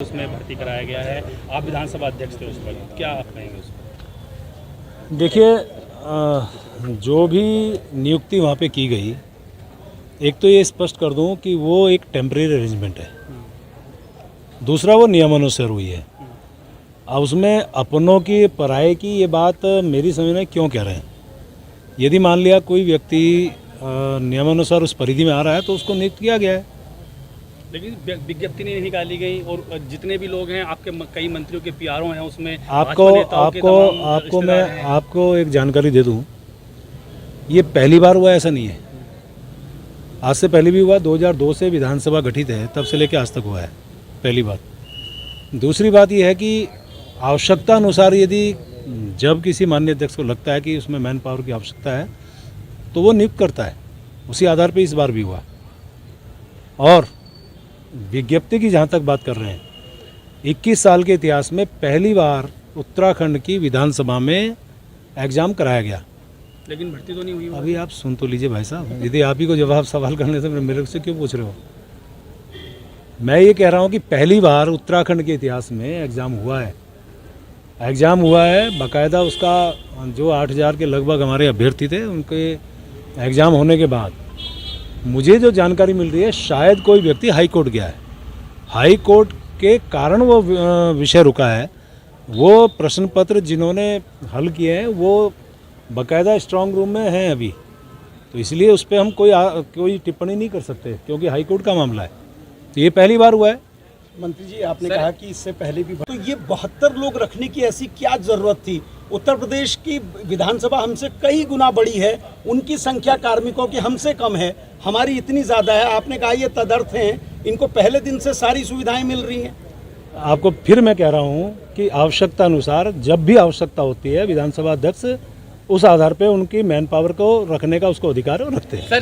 उसमें भर्ती कराया गया है। आप विधानसभा अध्यक्ष थे उस पर, क्या आप कहेंगे उस पर? देखिए, जो भी नियुक्ति वहाँ पे की गई, एक तो ये स्पष्ट कर दूं कि वो एक टेम्परेरी अरेंजमेंट है, दूसरा वो नियमानुसार हुई है। अब उसमें अपनों की पराये की ये बात मेरी समझ में क्यों कह रहे हैं। यदि मान लिया कोई व्यक्ति नियमानुसार उस परिधि में आ रहा है तो उसको नियुक्त किया गया है। लेकिन विज्ञप्ति नहीं निकाली गई और जितने भी लोग हैं आपके कई मंत्रियों के पीआरओ हैं उसमें आपको एक जानकारी दे दूं, ये पहली बार हुआ ऐसा नहीं है। आज से पहले भी हुआ, 2002 से विधानसभा गठित है तब से लेकर आज तक हुआ है, पहली बात। दूसरी बात यह है कि आवश्यकता अनुसार यदि जब किसी माननीय अध्यक्ष को लगता है कि उसमें मैन पावर की आवश्यकता है तो वो नियुक्त करता है, उसी आधार पर इस बार भी हुआ। और विज्ञप्ति की जहाँ तक बात कर रहे हैं, 21 साल के इतिहास में पहली बार उत्तराखंड की विधानसभा में एग्जाम कराया गया। लेकिन भर्ती तो नहीं हुई। अभी आप सुन तो लीजिए भाई साहब, यदि आप ही को जवाब सवाल करने से मेरे से क्यों पूछ रहे हो। मैं ये कह रहा हूँ कि पहली बार उत्तराखंड के इतिहास में एग्ज़ाम हुआ है। बाकायदा उसका जो 8000 के लगभग हमारे अभ्यर्थी थे, उनके एग्ज़ाम होने के बाद मुझे जो जानकारी मिल रही है, शायद कोई व्यक्ति हाई कोर्ट गया है, हाई कोर्ट के कारण वो विषय रुका है। वो प्रश्न पत्र जिन्होंने हल किए हैं वो बाकायदा स्ट्रांग रूम में हैं अभी, तो इसलिए उस पर हम कोई टिप्पणी नहीं कर सकते क्योंकि हाई कोर्ट का मामला है। तो ये पहली बार हुआ है। मंत्री जी, आपने कहा कि इससे पहले भी, तो ये 72 लोग रखने की ऐसी क्या जरूरत थी? उत्तर प्रदेश की विधानसभा हमसे कई गुना बड़ी है, उनकी संख्या कार्मिकों की हमसे कम है, हमारी इतनी ज़्यादा है। आपने कहा ये तदर्थ हैं, इनको पहले दिन से सारी सुविधाएं मिल रही हैं। आपको फिर मैं कह रहा हूँ कि आवश्यकता अनुसार जब भी आवश्यकता होती है, विधानसभा अध्यक्ष उस आधार पे उनकी मैन पावर को रखने का उसको अधिकार रखते हैं। सर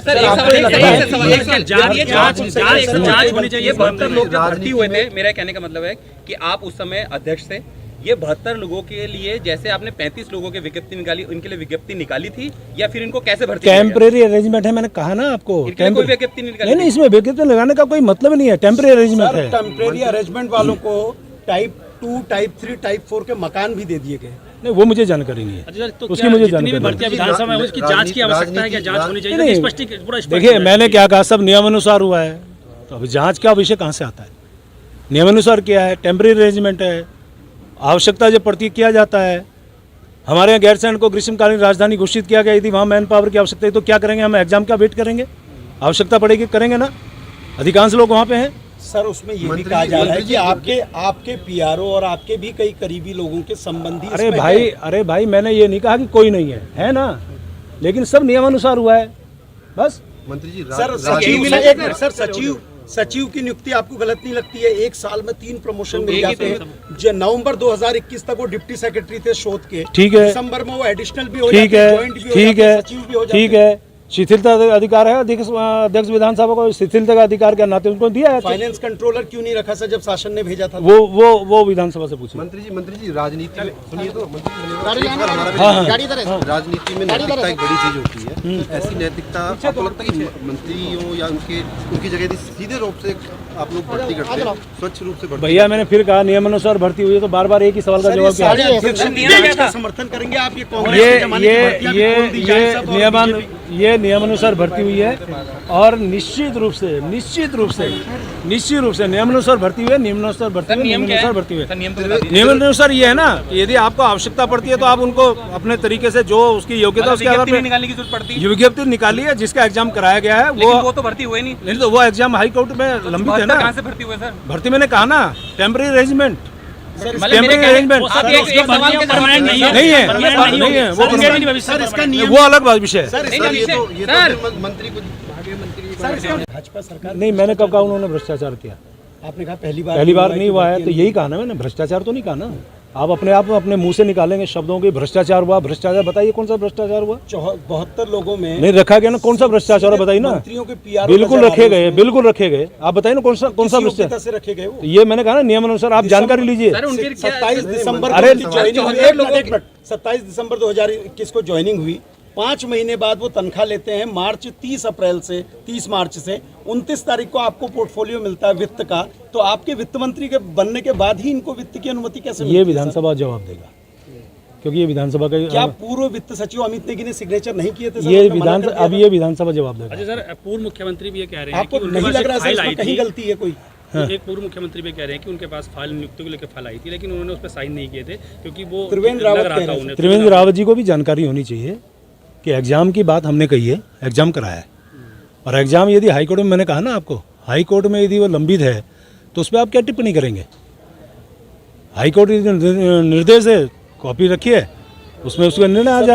जांच होनी चाहिए। 72 लोग जो भर्ती हुए थे, मेरा कहने का मतलब है कि आप उस समय अध्यक्ष थे, ये 72 लोगों के लिए जैसे आपने 35 लोगों की विज्ञप्ति निकाली, उनके लिए विज्ञप्ति निकाली थी या फिर इनको कैसे भर्ती? टेम्परेरी अरेंजमेंट है, मैंने कहा ना आपको। कोई विज्ञप्ति नहीं निकाली? नहीं, इसमें विज्ञप्ति लगाने का कोई मतलब नहीं है, टेम्परेरी अरेंजमेंट है। टेम्परेरी अरेंजमेंट वालों को टाइप 2, टाइप 3, टाइप 4 के मकान भी दे दिए गए। नहीं, वो मुझे जानकारी नहीं है। तो उसकी मुझे जानकारी विधानसभा में उसकी जांच की आवश्यकता है, क्या जांच होनी चाहिए? देखिए, मैंने क्या कहा, सब नियमानुसार हुआ है, तो अभी जांच का विषय कहाँ से आता है? नियमानुसार किया है, टेम्परेरी अरेंजमेंट है, आवश्यकता जब पड़ती किया जाता है। हमारे यहाँ गैरसैंण को ग्रीष्मकालीन राजधानी घोषित किया गया, यदि वहाँ मैन पावर की आवश्यकता है तो क्या करेंगे? हम एग्जाम का वेट करेंगे, आवश्यकता पड़ेगी करेंगे ना। अधिकांश लोग वहाँ पे हैं। सर, उसमें ये भी कहा जा रहा है कि आपके पीआरओ और आपके भी कई करीबी लोगों के संबंधी। अरे भाई, मैंने ये नहीं कहा कि कोई नहीं है ना, लेकिन सब नियमानुसार हुआ है, बस। मंत्री जी, सचिव की नियुक्ति आपको गलत नहीं लगती है? एक साल में 3 प्रमोशन मिल जाते हैं। नवंबर 2021 तक वो डिप्टी सेक्रेटरी थे शोध के, ठीक है। दिसंबर में वो एडिशनल भी हो जाते हैं, जॉइंट भी हो जाते हैं, सचिव भी हो जाते हैं। ठीक है, शिथिलता अधिकार है अध्यक्ष विधानसभा को, शिथिलता का अधिकार के नाते उनको दिया है। फाइनेंस कंट्रोलर क्यों नहीं रखा सर जब शासन ने भेजा था? वो विधानसभा से पूछिए। मंत्री जी, राजनीति में सुनिए तो, राजनीति में नैतिकता एक बड़ी चीज होती है। ऐसी नैतिकता आपको लगता है कि मंत्री हो या उनकी जगह सीधे रूप से आप लोग भर्ती करते हैं, स्वच्छ रूप से? भैया, मैंने फिर कहा नियमानुसार भर्ती हुई है, तो बार बार एक ही सवाल का जवाब क्या? समर्थन करेंगे आप? ये नियमानुसार भर्ती हुई है और निश्चित रूप से नियमानुसार भर्ती हुई है। नियमानुसार ये है ना कि यदि आपको आवश्यकता पड़ती है तो आप उनको अपने तरीके से जो उसकी योग्यता उसके आधार पर निकालने की जरूरत पड़ती है। विज्ञप्ति निकाली है, जिसका एग्जाम कराया गया है वो तो भर्ती हुए नहीं, तो वो एग्जाम हाई कोर्ट में लंबित है ना। कहाँ से भर्ती हुए सर? भर्ती मैंने कहा ना, टेम्परेरी अरेंजमेंट नहीं है, वो अलग विषय है। भाजपा सरकार नहीं, मैंने कब कहा उन्होंने भ्रष्टाचार किया? आपने कहा पहली बार नहीं हुआ है, तो यही कहा ना मैंने, भ्रष्टाचार तो नहीं कहा ना। आप अपने मुंह से निकालेंगे शब्दों के, भ्रष्टाचार हुआ, भ्रष्टाचार बताइए कौन सा भ्रष्टाचार हुआ? 72 लोगों में नहीं रखा गया ना, कौन सा भ्रष्टाचार है बताइए ना। मंत्रियों के पीआर बिल्कुल रखे गए, आप बताइए ना कौन सा भ्रष्टाचार से रखे गए? ये मैंने कहा ना, नियमानुसार आप जानकारी लीजिए। 27 दिसंबर 27 दिसंबर 2021 को ज्वाइनिंग हुई। 5 महीने बाद वो तनख्वाह लेते हैं। मार्च 30 मार्च से 29 तारीख को आपको पोर्टफोलियो मिलता है वित्त का, तो आपके वित्त मंत्री के बनने के बाद ही इनको वित्त की अनुमति कैसे मिलती ये है, सर? विधानसभा जवाब देगा, क्योंकि ये विधानसभा का क्या पूर्व वित्त सचिव अमित नेगी ने सिग्नेचर नहीं किए थे सर? ये उन्होंने मना कर दिया अब था? ये विधानसभा जवाब देगा। अच्छा सर, पूर्व मुख्यमंत्री भी ये कह रहे हैं आपको कि उनके नहीं पास लग रहा एक है सर फाइल आई इसमें कहीं थी। गलती है कोई? एक पूर्व मुख्यमंत्री भी कह रहे हैं कि उनके पास फाइल नियुक्ति को लेकर फाइल आई थी, लेकिन उन्होंने उस पर साइन नहीं किए थे क्योंकि वो त्रिवेंद्र लग रावत रहा कह था रहे उन्हें। त्रिवेंद्र रावत जी को भी जानकारी होनी चाहिए कि एग्जाम की बात हमने कही है, एग्जाम कराया है, और एग्जाम यदि हाई कोर्ट में, मैंने कहा ना आपको, हाई कोर्ट में यदि वो लंबित है तो उस पर आप क्या टिप्पणी करेंगे? हाई कोर्ट निर्देश है, कॉपी रखिए, उसमें उसका निर्णय आ जाएगा।